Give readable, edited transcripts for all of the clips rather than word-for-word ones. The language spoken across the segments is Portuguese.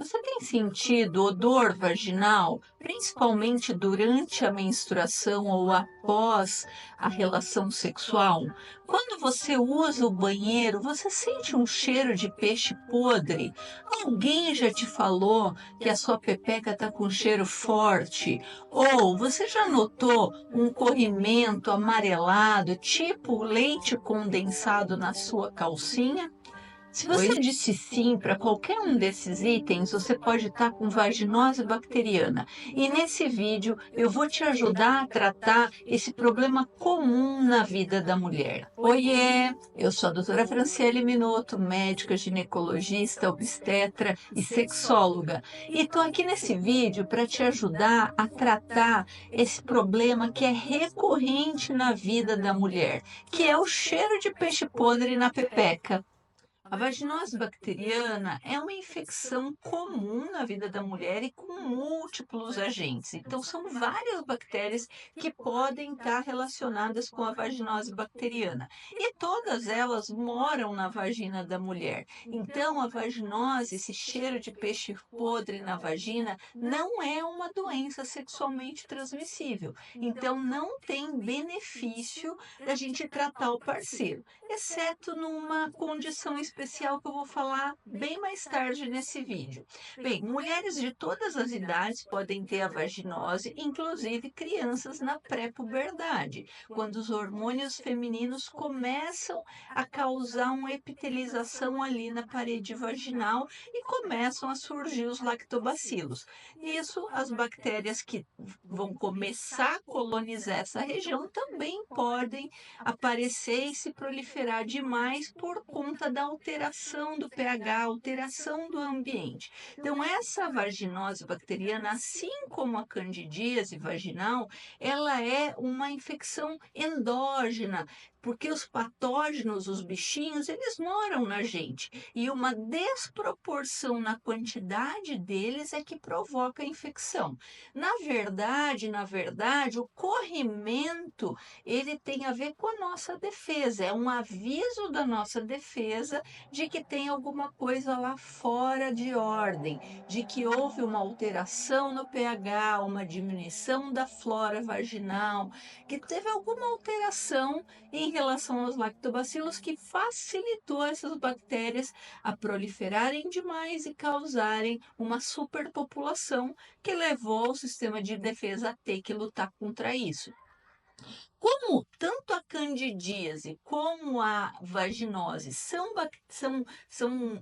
Você tem sentido odor vaginal, principalmente durante a menstruação ou após a relação sexual? Quando você usa o banheiro, você sente um cheiro de peixe podre? Alguém já te falou que a sua pepeca está com cheiro forte? Ou você já notou um corrimento amarelado, tipo leite condensado na sua calcinha? Se você Pois disse sim para qualquer um desses itens, você pode estar com vaginose bacteriana. E nesse vídeo eu vou te ajudar a tratar esse problema comum na vida da mulher. Oiê, eu sou a doutora Franciele Minotto, médica ginecologista, obstetra e sexóloga. E estou aqui nesse vídeo para te ajudar a tratar esse problema que é recorrente na vida da mulher, que é o cheiro de peixe podre na pepeca. A vaginose bacteriana é uma infecção comum na vida da mulher e com múltiplos agentes. Então, são várias bactérias que podem estar relacionadas com a vaginose bacteriana. E todas elas moram na vagina da mulher. Então, a vaginose, esse cheiro de peixe podre na vagina, não é uma doença sexualmente transmissível. Então, não tem benefício da gente tratar o parceiro, exceto numa condição especial que eu vou falar bem mais tarde nesse vídeo. Bem, mulheres de todas as idades podem ter a vaginose, inclusive crianças na pré-puberdade, quando os hormônios femininos começam a causar uma epitelização ali na parede vaginal e começam a surgir os lactobacilos. Nisso, as bactérias que vão começar a colonizar essa região também podem aparecer e se proliferar demais por conta da alteração do pH, alteração do ambiente. Então, essa vaginose bacteriana, assim como a candidíase vaginal, ela é uma infecção endógena, porque os patógenos, os bichinhos, eles moram na gente. E uma desproporção na quantidade deles é que provoca a infecção. Na verdade, o corrimento ele tem a ver com a nossa defesa, é um aviso da nossa defesa de que tem alguma coisa lá fora de ordem, de que houve uma alteração no pH, uma diminuição da flora vaginal, que teve alguma alteração em relação aos lactobacilos que facilitou essas bactérias a proliferarem demais e causarem uma superpopulação que levou o sistema de defesa a ter que lutar contra isso. Como tanto a candidíase como a vaginose são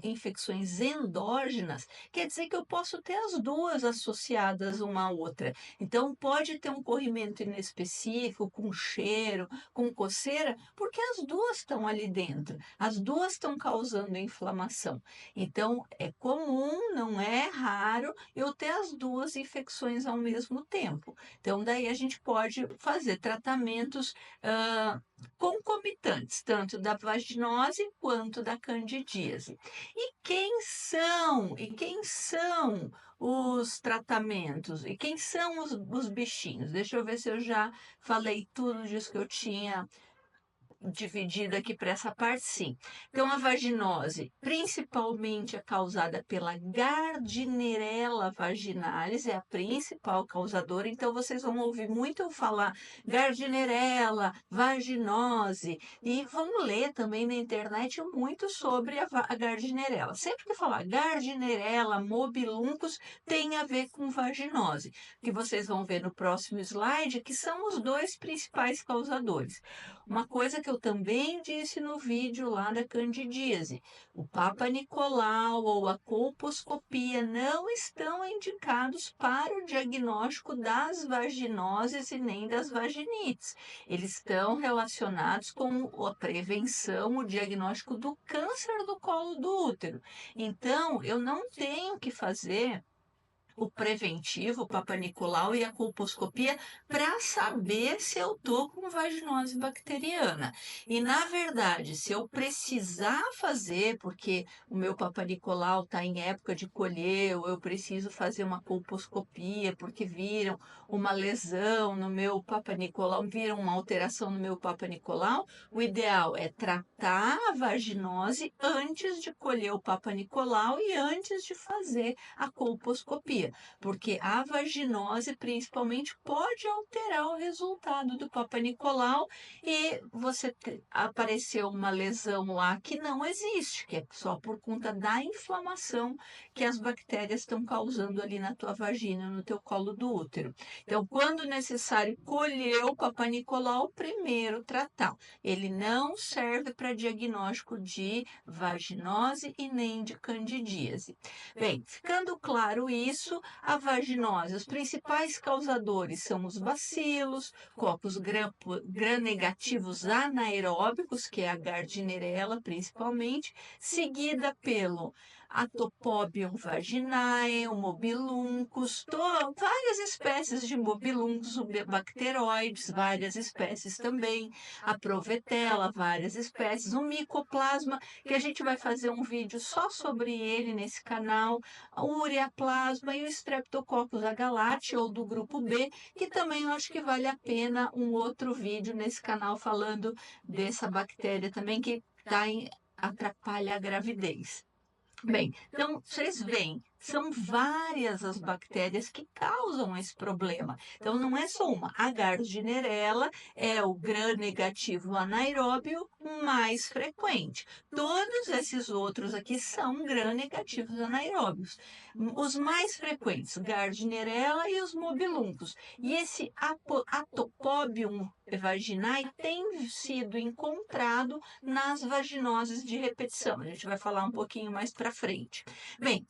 infecções endógenas, quer dizer que eu posso ter as duas associadas uma à outra. Então, pode ter um corrimento inespecífico, com cheiro, com coceira, porque as duas estão ali dentro, as duas estão causando inflamação. Então, é comum, não é raro, eu ter as duas infecções ao mesmo tempo. Então, daí a gente pode fazer tratamentos concomitantes, tanto da vaginose quanto da candidíase. E quem são os tratamentos? E quem são os bichinhos? Deixa eu ver se eu já falei tudo disso que eu tinha dividida aqui para essa parte, sim. Então, a vaginose, principalmente é causada pela Gardnerella vaginalis, é a principal causadora. Então, vocês vão ouvir muito eu falar Gardnerella, vaginose, e vão ler também na internet muito sobre a Gardnerella. Sempre que falar Gardnerella, mobiluncus, tem a ver com vaginose, que vocês vão ver no próximo slide, que são os dois principais causadores. Uma coisa que eu também disse no vídeo lá da candidíase, o Papa Nicolau ou a colposcopia não estão indicados para o diagnóstico das vaginoses e nem das vaginites. Eles estão relacionados com a prevenção, o diagnóstico do câncer do colo do útero. Então, eu não tenho que fazer o preventivo, o Papa Nicolau e a colposcopia para saber se eu tô com vaginose bacteriana. E na verdade, se eu precisar fazer, porque o meu Papa Nicolau está em época de colher, ou eu preciso fazer uma colposcopia porque viram uma lesão no meu Papa Nicolau, viram uma alteração no meu Papa Nicolau, o ideal é tratar a vaginose antes de colher o Papa Nicolau e antes de fazer a colposcopia, porque a vaginose principalmente pode alterar o resultado do Papa Nicolau e apareceu uma lesão lá que não existe, que é só por conta da inflamação que as bactérias estão causando ali na tua vagina, no teu colo do útero. Então, quando necessário colher o Papa Nicolau, primeiro tratar. Ele não serve para diagnóstico de vaginose e nem de candidíase. Bem, ficando claro isso, a vaginose, os principais causadores são os bacilos, cocos gram-negativos anaeróbicos, que é a Gardnerella principalmente, seguida pelo Atopobium vaginae, o Mobiluncus, várias espécies de Mobiluncus, bacteroides, várias espécies também, a Provetella, várias espécies, o Mycoplasma, que a gente vai fazer um vídeo só sobre ele nesse canal, o Ureaplasma e o Streptococcus agalati, ou do grupo B, que também eu acho que vale a pena um outro vídeo nesse canal falando dessa bactéria também que atrapalha a gravidez. Bem, então vocês veem, são várias as bactérias que causam esse problema. Então não é só uma. A Gardnerella é o gram-negativo anaeróbio mais frequente. Todos esses outros aqui são gram-negativos anaeróbios. Os mais frequentes, Gardnerella e os Mobiluncos. E esse Atopobium vaginae tem sido encontrado nas vaginoses de repetição. A gente vai falar um pouquinho mais para frente. Bem,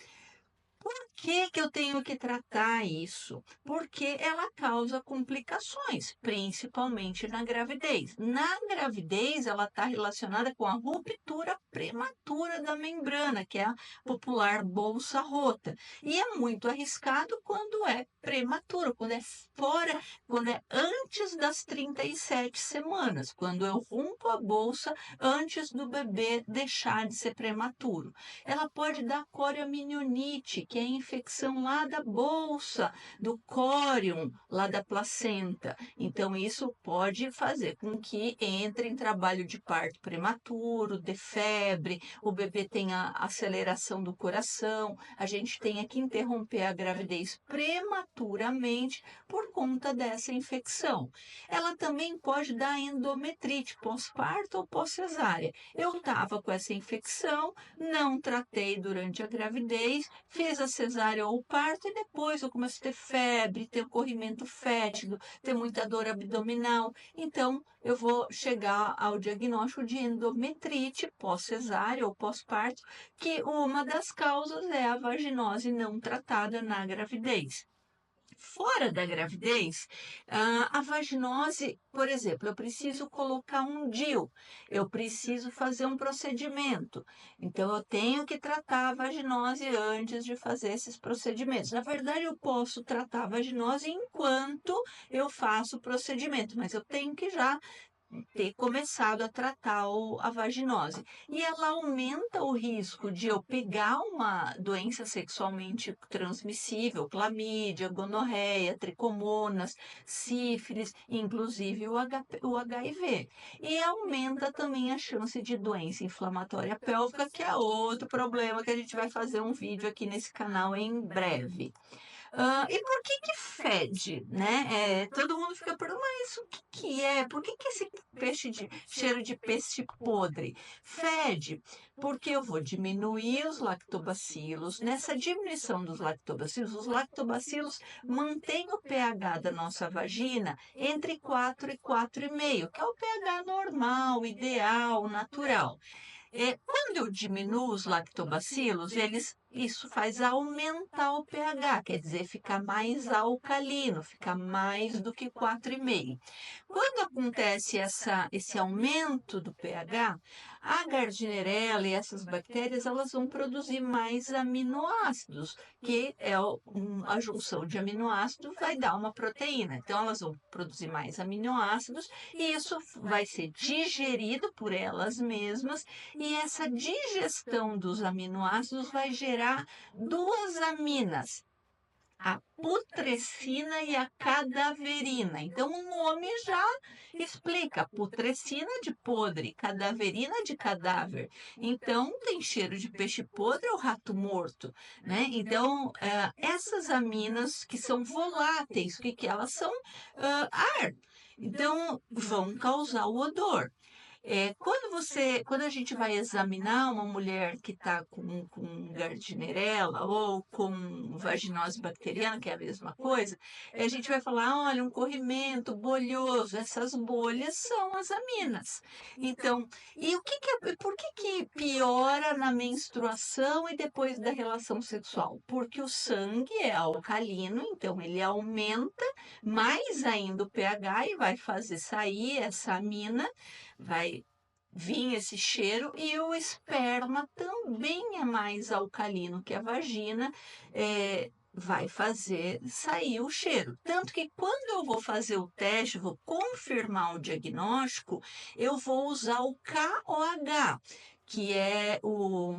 por que eu tenho que tratar isso? Porque ela causa complicações, principalmente na gravidez. Na gravidez, ela está relacionada com a ruptura prematura da membrana, que é a popular bolsa rota. E é muito arriscado quando é prematuro, quando é fora, quando é antes das 37 semanas, quando eu rompo a bolsa antes do bebê deixar de ser prematuro. Ela pode dar coriominionite, que é a infecção lá da bolsa, do córion, lá da placenta. Então, isso pode fazer com que entre em trabalho de parto prematuro, dê febre, o bebê tenha aceleração do coração, a gente tenha que interromper a gravidez prematuramente por conta dessa infecção. Ela também pode dar endometrite pós-parto ou pós-cesárea. Eu estava com essa infecção, não tratei durante a gravidez, fiz a cesárea ou o parto e depois eu comecei a ter febre, ter corrimento fétido, ter muita dor abdominal. Então, eu vou chegar ao diagnóstico de endometrite pós-cesárea ou pós-parto, que uma das causas é a vaginose não tratada na gravidez. Fora da gravidez, a vaginose, por exemplo, eu preciso colocar um DIU, eu preciso fazer um procedimento. Então, eu tenho que tratar a vaginose antes de fazer esses procedimentos. Na verdade, eu posso tratar a vaginose enquanto eu faço o procedimento, mas eu tenho que já ter começado a tratar a vaginose. E ela aumenta o risco de eu pegar uma doença sexualmente transmissível, clamídia, gonorreia, tricomonas, sífilis, inclusive o HIV. E aumenta também a chance de doença inflamatória pélvica, que é outro problema que a gente vai fazer um vídeo aqui nesse canal em breve. E por que fede, né? Todo mundo fica perguntando, mas o que é? Por que esse cheiro de peixe podre? Fede, porque eu vou diminuir os lactobacilos. Nessa diminuição dos lactobacilos, os lactobacilos mantêm o pH da nossa vagina entre 4 e 4,5, que é o pH normal, ideal, natural. Quando eu diminuo os lactobacilos, eles isso faz aumentar o pH, quer dizer, ficar mais alcalino, ficar mais do que 4,5. Quando acontece esse aumento do pH, a Gardnerella e essas bactérias elas vão produzir mais aminoácidos, que é a junção de aminoácidos vai dar uma proteína. Então, elas vão produzir mais aminoácidos e isso vai ser digerido por elas mesmas e essa digestão dos aminoácidos vai gerar duas aminas, a putrescina e a cadaverina. Então, o nome já explica: putrescina de podre, cadaverina de cadáver. Então, tem cheiro de peixe podre ou rato morto, né? Então, essas aminas que são voláteis, o que, que elas são? Ar. Então, vão causar o odor. Quando a gente vai examinar uma mulher que está com Gardnerella ou com vaginose bacteriana, que é a mesma coisa, a gente vai falar, olha, um corrimento bolhoso, essas bolhas são as aminas. Então, e por que piora na menstruação e depois da relação sexual? Porque o sangue é alcalino, então ele aumenta mais ainda o pH e vai fazer sair essa amina, vai vir esse cheiro, e o esperma também é mais alcalino que a vagina, vai fazer sair o cheiro. Tanto que quando eu vou fazer o teste, vou confirmar o diagnóstico, eu vou usar o KOH, que é o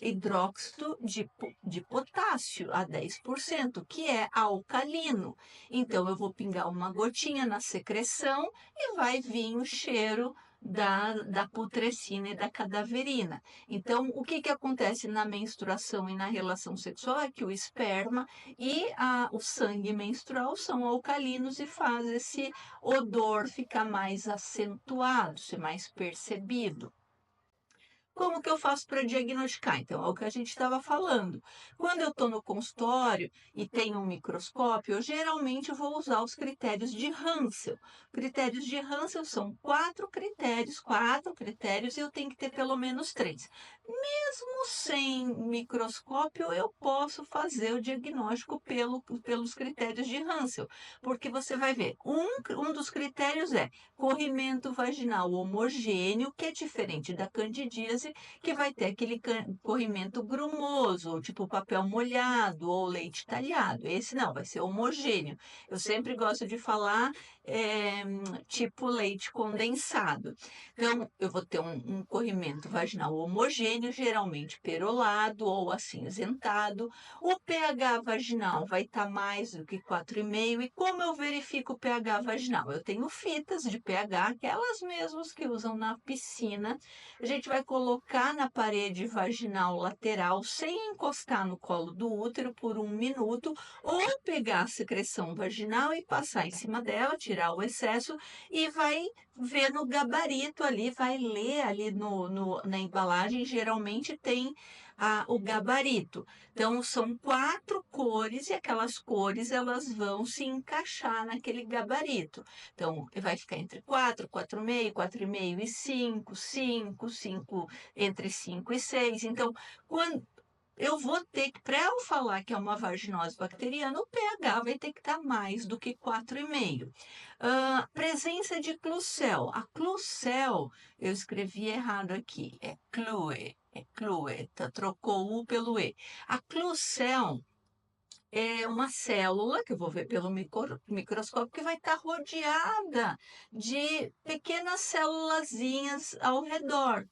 hidróxido de potássio a 10%, que é alcalino. Então, eu vou pingar uma gotinha na secreção e vai vir o cheiro da putrescina e da cadaverina. Então, o que acontece na menstruação e na relação sexual é que o esperma e o sangue menstrual são alcalinos e faz esse odor ficar mais acentuado, ser mais percebido. Como que eu faço para diagnosticar? Então, é o que a gente estava falando. Quando eu estou no consultório e tenho um microscópio, eu geralmente vou usar os critérios de Hansel. Critérios de Hansel são quatro critérios e eu tenho que ter pelo menos três. Mesmo sem microscópio, eu posso fazer o diagnóstico pelos critérios de Hansel, porque você vai ver, um dos critérios é corrimento vaginal homogêneo, que é diferente da candidíase, que vai ter aquele corrimento grumoso, ou tipo papel molhado ou leite talhado. Esse não, vai ser homogêneo. Eu sempre gosto de falar tipo leite condensado. Então, eu vou ter um corrimento vaginal homogêneo, geralmente perolado ou acinzentado. O pH vaginal vai estar mais do que 4,5. E como eu verifico o pH vaginal? Eu tenho fitas de pH, aquelas mesmas que usam na piscina. A gente vai colocar na parede vaginal lateral, sem encostar no colo do útero, por 1 minuto, ou pegar a secreção vaginal e passar em cima dela, tirar o excesso, e vai ver no gabarito ali, vai ler ali na embalagem, geralmente tem o gabarito. Então, são 4 cores e aquelas cores elas vão se encaixar naquele gabarito. Então, vai ficar entre 4, 4,5, 4,5 e 5, 5, 5, entre 5 e 6. Então, quando eu vou ter que, para eu falar que é uma vaginose bacteriana, o pH vai ter que estar mais do que 4,5. Presença de Klucel. A Klucel, eu escrevi errado aqui, é Clue, trocou o U pelo E. A Klucel é uma célula, que eu vou ver pelo microscópio, que vai estar rodeada de pequenas célulazinhas ao redor,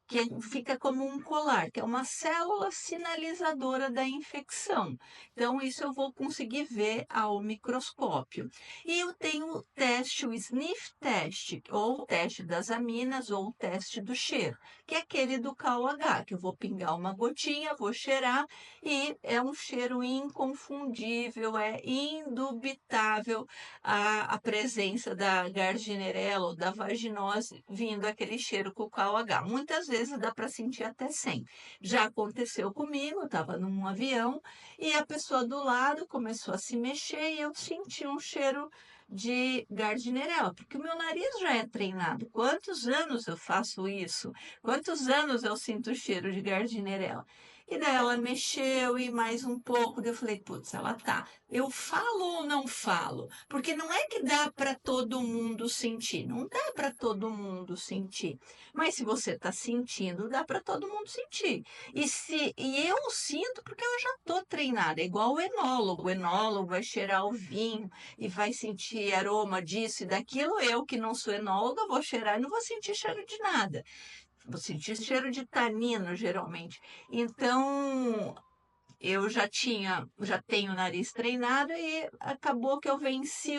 que fica como um colar, que é uma célula sinalizadora da infecção. Então, isso eu vou conseguir ver ao microscópio. E eu tenho o teste, o sniff test, ou o teste das aminas, ou o teste do cheiro, que é aquele do KOH, que eu vou pingar uma gotinha, vou cheirar, e é um cheiro inconfundível, é indubitável a presença da Gardnerella ou da vaginose vindo aquele cheiro com o KOH. Muitas vezes dá para sentir até sem. Já aconteceu comigo, eu estava num avião e a pessoa do lado começou a se mexer e eu senti um cheiro de Gardnerella, porque o meu nariz já é treinado. Quantos anos eu faço isso? Quantos anos eu sinto o cheiro de Gardnerella? E daí ela mexeu e mais um pouco, daí eu falei, putz, ela tá. Eu falo ou não falo? Porque não é que dá para todo mundo sentir, não dá para todo mundo sentir. Mas se você está sentindo, dá para todo mundo sentir. E eu sinto porque eu já estou treinada, é igual o enólogo. O enólogo vai cheirar o vinho e vai sentir aroma disso e daquilo. Eu, que não sou enóloga, vou cheirar e não vou sentir cheiro de nada. Vou sentir cheiro de tanino, geralmente. Então, eu já tenho o nariz treinado e acabou que eu venci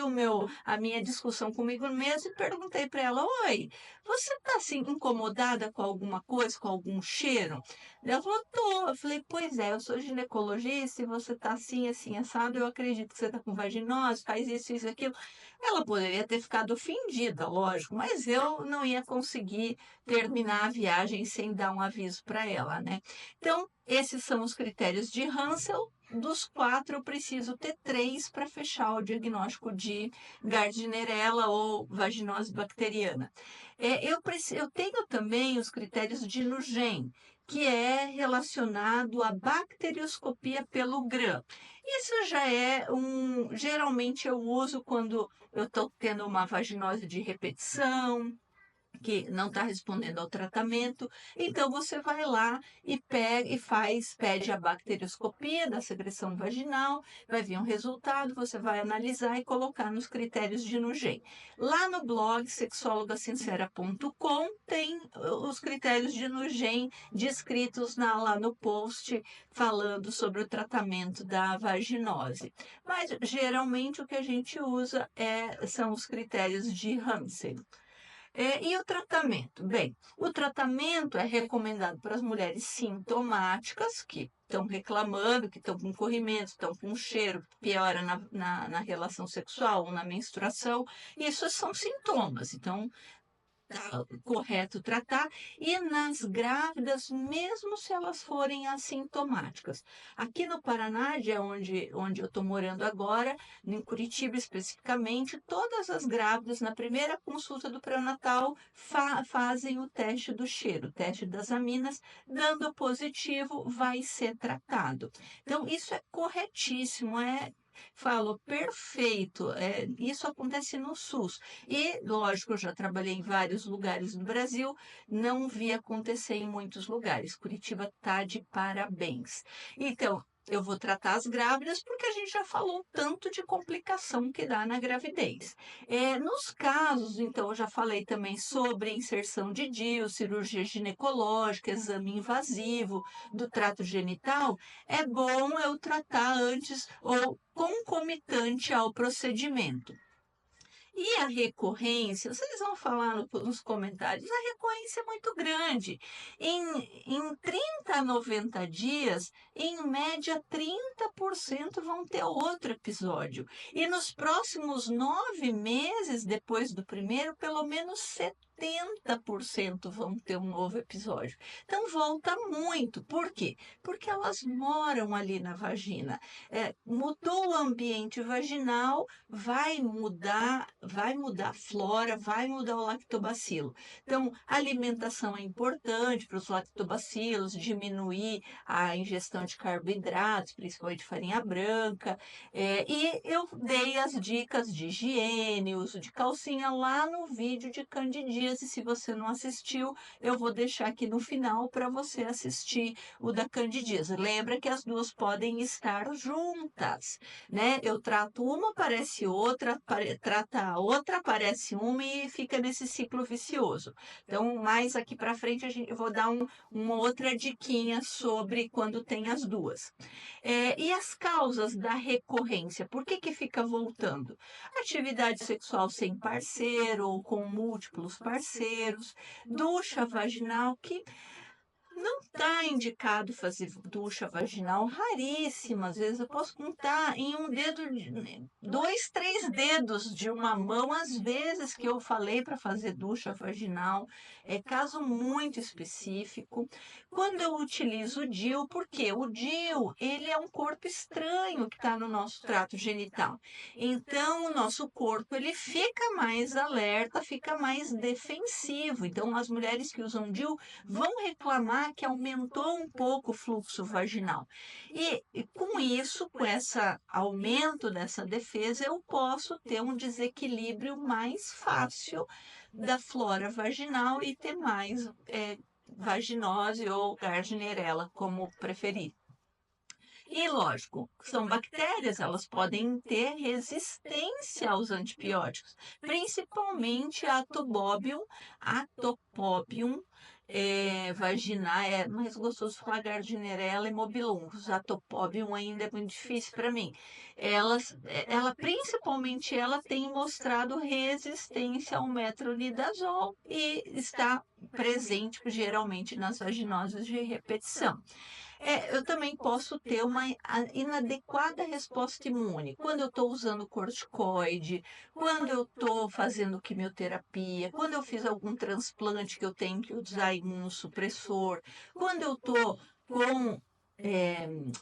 a minha discussão comigo mesma e perguntei para ela: Oi, você está assim incomodada com alguma coisa, com algum cheiro? Ela falou: Tô. Eu falei: Pois é, eu sou ginecologista e você está assim, assim, assado. Eu acredito que você está com vaginose, faz isso, aquilo. Ela poderia ter ficado ofendida, lógico, mas eu não ia conseguir terminar a viagem sem dar um aviso para ela, né? Então, esses são os critérios de Hansel. Dos quatro, eu preciso ter três para fechar o diagnóstico de Gardnerella ou vaginose bacteriana. Eu tenho também os critérios de Nugen, que é relacionado à bacterioscopia pelo Gram. Isso já é geralmente eu uso quando eu estou tendo uma vaginose de repetição, que não está respondendo ao tratamento, então você vai lá e pega e pede a bacterioscopia da secreção vaginal, vai vir um resultado, você vai analisar e colocar nos critérios de Nugen. Lá no blog sexologasincera.com tem os critérios de Nugen descritos lá no post falando sobre o tratamento da vaginose. Mas geralmente o que a gente usa são os critérios de Hansen. E o tratamento? Bem, o tratamento é recomendado para as mulheres sintomáticas, que estão reclamando, que estão com corrimento, estão com cheiro, piora na relação sexual ou na menstruação. Isso são sintomas. Então, correto tratar, e nas grávidas, mesmo se elas forem assintomáticas. Aqui no Paraná, onde eu estou morando agora, em Curitiba especificamente, todas as grávidas, na primeira consulta do pré-natal, fazem o teste do cheiro, o teste das aminas, dando positivo, vai ser tratado. Então, isso é corretíssimo, falo, perfeito. Isso acontece no SUS. E, lógico, eu já trabalhei em vários lugares no Brasil, não vi acontecer em muitos lugares. Curitiba está de parabéns. Então, eu vou tratar as grávidas porque a gente já falou tanto de complicação que dá na gravidez. Nos casos, então, eu já falei também sobre inserção de DIU, cirurgia ginecológica, exame invasivo do trato genital. É bom eu tratar antes ou concomitante ao procedimento. E a recorrência, vocês vão falar nos comentários, a recorrência é muito grande. Em 30 a 90 dias, em média, 30% vão ter outro episódio. E nos próximos 9 meses, depois do primeiro, pelo menos 70% vão ter um novo episódio. Então, volta muito. Por quê? Porque elas moram ali na vagina. Mudou o ambiente vaginal, vai mudar a flora, vai mudar o lactobacilo. Então, a alimentação é importante para os lactobacilos, diminuir a ingestão de carboidratos, principalmente farinha branca. E eu dei as dicas de higiene, uso de calcinha lá no vídeo de candidíase. Se você não assistiu, eu vou deixar aqui no final para você assistir o da candidíase. Lembra que as duas podem estar juntas, né? Eu trato uma, aparece outra, trata a outra, aparece uma e fica nesse ciclo vicioso. Então, mais aqui para frente, eu vou dar uma outra diquinha sobre quando tem as duas. E as causas da recorrência? Por que fica voltando? Atividade sexual sem parceiro ou com múltiplos parceiros, ducha vaginal, que não está indicado fazer ducha vaginal, raríssima. Às vezes eu posso contar em um dedo, dois, três dedos de uma mão, às vezes que eu falei para fazer ducha vaginal. É caso muito específico. Quando eu utilizo o DIU, por quê? O DIU, ele é um corpo estranho que está no nosso trato genital. Então, o nosso corpo, ele fica mais alerta, fica mais defensivo. Então, as mulheres que usam DIU vão reclamar notar que aumentou um pouco o fluxo vaginal. E com isso, com esse aumento dessa defesa, eu posso ter um desequilíbrio mais fácil da flora vaginal e ter mais vaginose ou Gardnerella, como preferir. E lógico, são bactérias, elas podem ter resistência aos antibióticos, principalmente a Atopobium vaginae, é mais gostoso falar Gardnerella e Mobilungus, Atopobium ainda é muito difícil para mim. Principalmente ela tem mostrado resistência ao metronidazol e está presente geralmente nas vaginoses de repetição. Eu também posso ter uma inadequada resposta imune. Quando eu estou usando corticoide, quando eu estou fazendo quimioterapia, quando eu fiz algum transplante que eu tenho que usar imunossupressor, quando eu estou com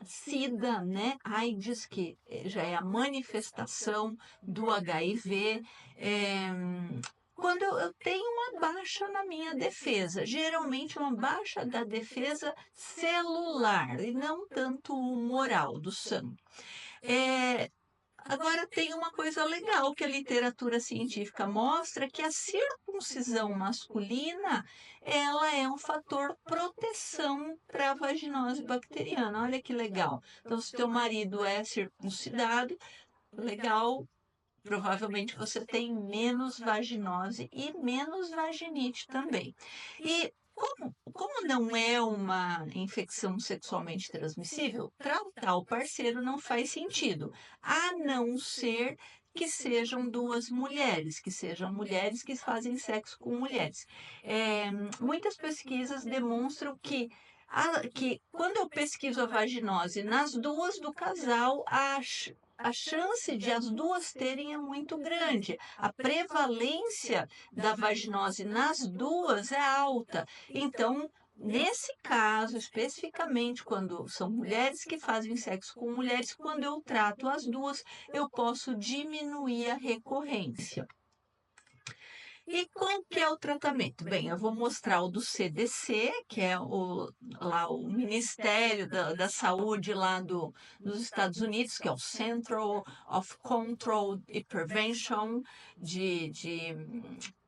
SIDA, né? AIDS, que já é a manifestação do HIV, quando eu tenho uma baixa na minha defesa, geralmente uma baixa da defesa celular e não tanto moral do sangue. Agora tem uma coisa legal que a literatura científica mostra, que a circuncisão masculina, ela é um fator proteção para a vaginose bacteriana. Olha que legal. Então, se teu marido é circuncidado, legal, provavelmente você tem menos vaginose e menos vaginite também. E como não é uma infecção sexualmente transmissível, tratar o parceiro não faz sentido, a não ser que sejam duas mulheres, que fazem sexo com mulheres. Muitas pesquisas demonstram que quando eu pesquiso a vaginose nas duas do casal, a chance de as duas terem é muito grande. A prevalência da vaginose nas duas é alta. Então, nesse caso, especificamente quando são mulheres que fazem sexo com mulheres, quando eu trato as duas, eu posso diminuir a recorrência. E qual que é o tratamento? Bem, eu vou mostrar o do CDC, que é o Ministério da Saúde lá dos Estados Unidos, que é o Central of Control and Prevention de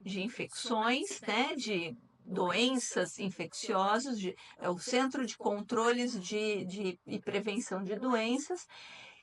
infecções, né, de doenças infecciosas, é o Centro de Controles e Prevenção de Doenças.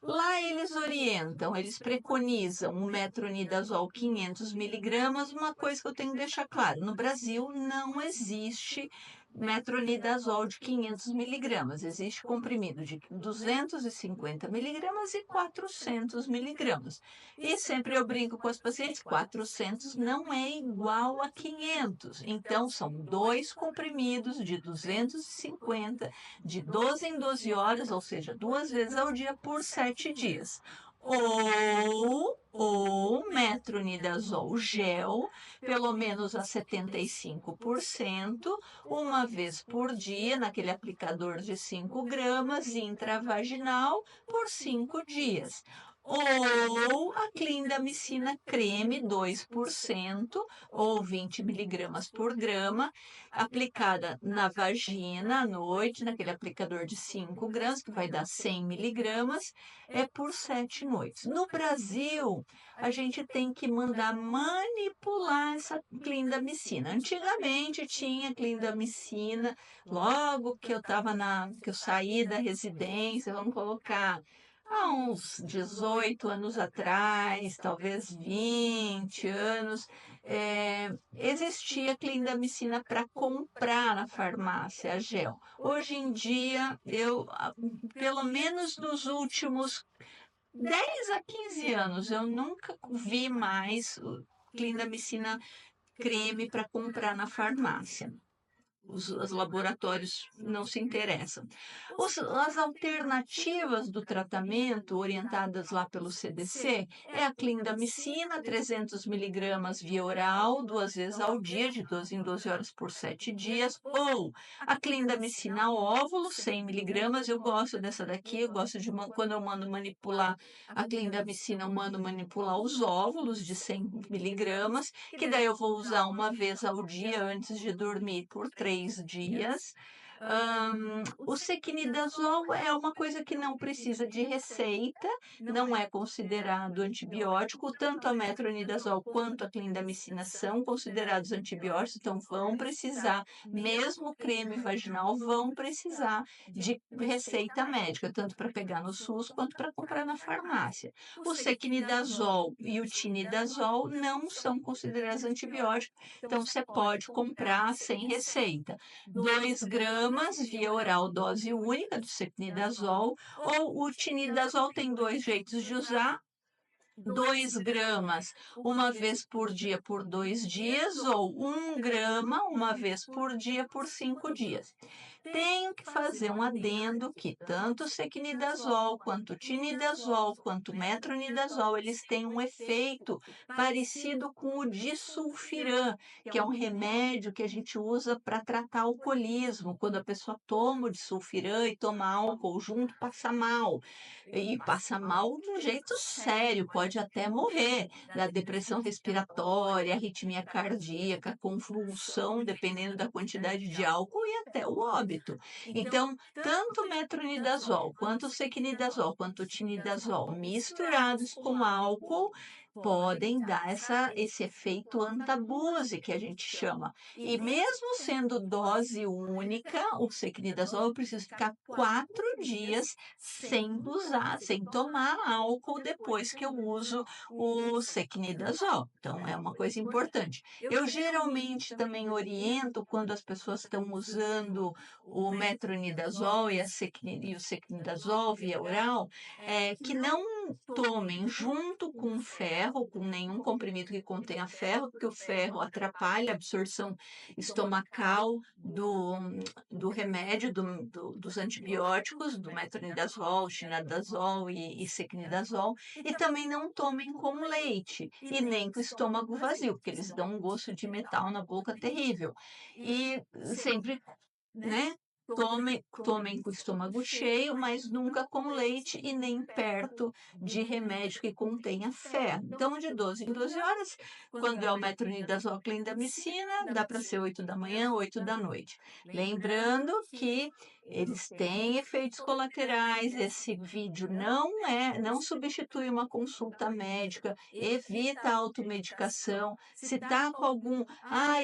Lá eles orientam, eles preconizam o metronidazol 500 miligramas. Uma coisa que eu tenho que deixar claro, no Brasil não existe metronidazol de 500 miligramas, existe comprimido de 250 miligramas e 400 miligramas. E sempre eu brinco com as pacientes, 400 não é igual a 500, então são dois comprimidos de 250 de 12 em 12 horas, ou seja, 2 vezes ao dia por 7 dias. Ou metronidazol gel, pelo menos a 75%, uma vez por dia, naquele aplicador de 5 gramas, intravaginal, por 5 dias. Ou a clindamicina creme 2%, ou 20 miligramas por grama, aplicada na vagina à noite, naquele aplicador de 5 gramas, que vai dar 100 miligramas, por 7 noites. No Brasil, a gente tem que mandar manipular essa clindamicina. Antigamente tinha clindamicina, logo que que eu saí da residência, vamos colocar há uns 18 anos atrás, talvez 20 anos, existia clindamicina para comprar na farmácia, a gel. Hoje em dia, pelo menos nos últimos 10 a 15 anos, eu nunca vi mais clindamicina creme para comprar na farmácia. Os laboratórios não se interessam. As alternativas do tratamento orientadas lá pelo CDC é a clindamicina, 300 miligramas via oral, 2 vezes ao dia, de 12 em 12 horas por 7 dias, ou a clindamicina óvulo, 100 miligramas. Eu gosto dessa daqui, eu gosto quando eu mando manipular a clindamicina, eu mando manipular os óvulos de 100 miligramas, que daí eu vou usar uma vez ao dia antes de dormir por 3 dias. O sequinidazol é uma coisa que não precisa de receita, não é considerado antibiótico, tanto a metronidazol quanto a clindamicina são considerados antibióticos, então vão precisar, mesmo o creme vaginal, vão precisar de receita médica, tanto para pegar no SUS quanto para comprar na farmácia. O sequinidazol e o tinidazol não são considerados antibióticos, então você pode comprar sem receita. 2 gramas via oral, dose única do sequinidazol, ou o tinidazol tem 2 jeitos de usar. 2 gramas uma vez por dia por 2 dias, ou 1 grama uma vez por dia por 5 dias. Tenho que fazer um adendo que tanto o sequinidazol, quanto o tinidazol, quanto o metronidazol, eles têm um efeito parecido com o disulfiram, que é um remédio que a gente usa para tratar alcoolismo. Quando a pessoa toma o disulfiram e toma álcool junto, passa mal. E passa mal de um jeito sério, pode até morrer da depressão respiratória, arritmia cardíaca, convulsão, dependendo da quantidade de álcool e até o óbito. Então, tanto o metronidazol, quanto o sequinidazol, quanto o tinidazol, misturados com álcool, podem dar esse efeito antabuse, que a gente chama. E mesmo sendo dose única, o sequinidazol eu preciso ficar 4 dias sem usar, sem tomar álcool depois que eu uso o sequinidazol. Então, é uma coisa importante. Eu geralmente também oriento quando as pessoas estão usando o metronidazol e o sequinidazol via oral, que não tomem junto com ferro, com nenhum comprimido que contenha ferro, porque o ferro atrapalha a absorção estomacal do remédio, dos antibióticos, do metronidazol, tinidazol e sequinidazol, e também não tomem com leite, e nem com estômago vazio, porque eles dão um gosto de metal na boca terrível. E sempre, né? Tomem com o estômago cheio, mas nunca com leite e nem perto de remédio que contenha ferro. Então, de 12 em 12 horas, quando é o metronidazol clindamicina, dá para ser 8 da manhã, 8 da noite. Lembrando que eles têm efeitos colaterais, esse vídeo não substitui uma consulta médica, evita a automedicação. Se está com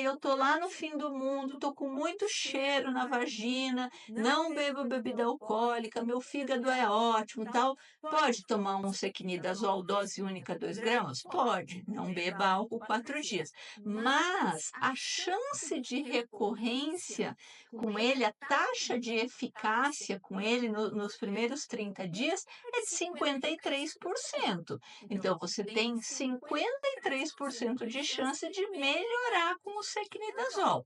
eu tô lá no fim do mundo, tô com muito cheiro na vagina, não bebo bebida alcoólica, meu fígado é ótimo, tal. Pode tomar um sequinidazol, dose única 2 gramas? Pode, não beba álcool 4 dias. Mas a chance de recorrência com ele, a taxa de eficácia com ele nos primeiros 30 dias é de 53%. Então, você tem 53% de chance de melhorar com o sequinidazol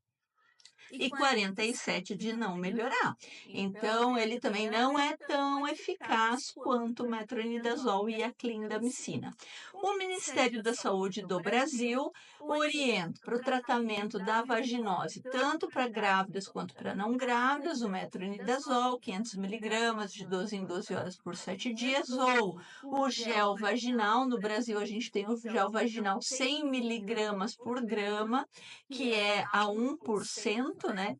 e 47 de não melhorar. Então, ele também não é tão eficaz quanto o metronidazol e a clindamicina. O Ministério da Saúde do Brasil orienta para o tratamento da vaginose, tanto para grávidas quanto para não grávidas, o metronidazol, 500 miligramas de 12 em 12 horas por 7 dias, ou o gel vaginal. No Brasil, a gente tem o gel vaginal 100 miligramas por grama, que é a 1%, né?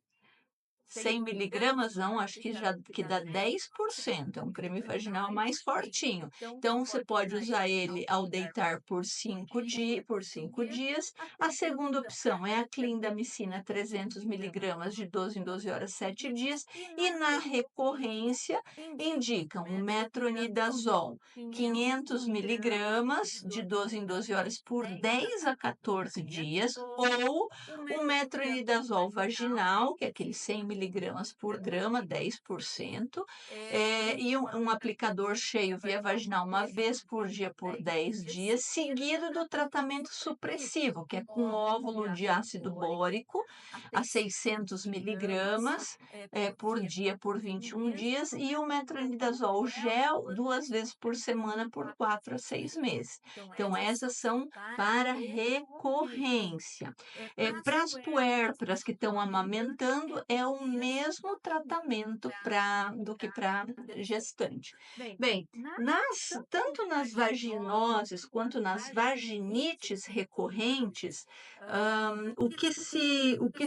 100 miligramas, não, acho que dá 10%, é um creme vaginal mais fortinho. Então, você pode usar ele ao deitar por 5 dias. A segunda opção é a clindamicina, 300 miligramas de 12 em 12 horas, 7 dias. E na recorrência, indicam o metronidazol, 500 miligramas de 12 em 12 horas por 10 a 14 dias, ou o metronidazol vaginal, que é aquele 100 miligramas por grama, 10%, e um aplicador cheio via vaginal uma vez por dia por 10 dias, seguido do tratamento supressivo, que é com óvulo de ácido bórico a 600 miligramas por dia por 21 dias, e o metronidazol gel 2 vezes por semana por 4 a 6 meses. Então, essas são para recorrência. Para as puérperas que estão amamentando, é o mesmo tratamento do que para gestante. Bem, tanto nas vaginoses quanto nas vaginites recorrentes, o que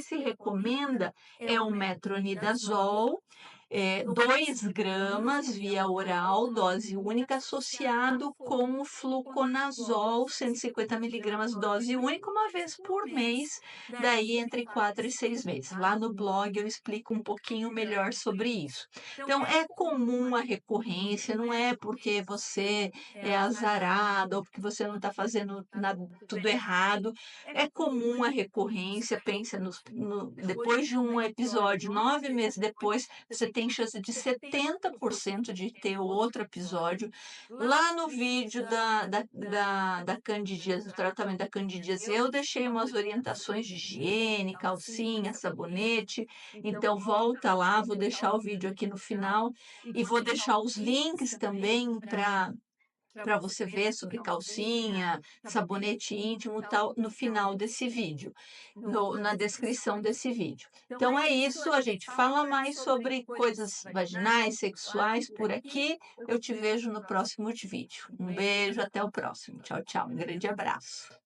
se recomenda é o metronidazol, 2 gramas via oral, dose única, associado com o fluconazol, 150 miligramas, dose única, uma vez por mês, daí entre 4 e 6 meses. Lá no blog eu explico um pouquinho melhor sobre isso. Então, é comum a recorrência, não é porque você é azarado ou porque você não está fazendo tudo errado. É comum a recorrência, pensa depois de um episódio, 9 meses depois, você tem chance de 70% de ter outro episódio. Lá no vídeo da candidíase, do tratamento da candidíase, eu deixei umas orientações de higiene, calcinha, sabonete. Então, volta lá, vou deixar o vídeo aqui no final e vou deixar os links também para você ver sobre calcinha, sabonete íntimo, tal, no final desse vídeo, na descrição desse vídeo. Então é isso, a gente fala mais sobre coisas vaginais, sexuais por aqui. Eu te vejo no próximo vídeo. Um beijo, até o próximo. Tchau, tchau. Um grande abraço.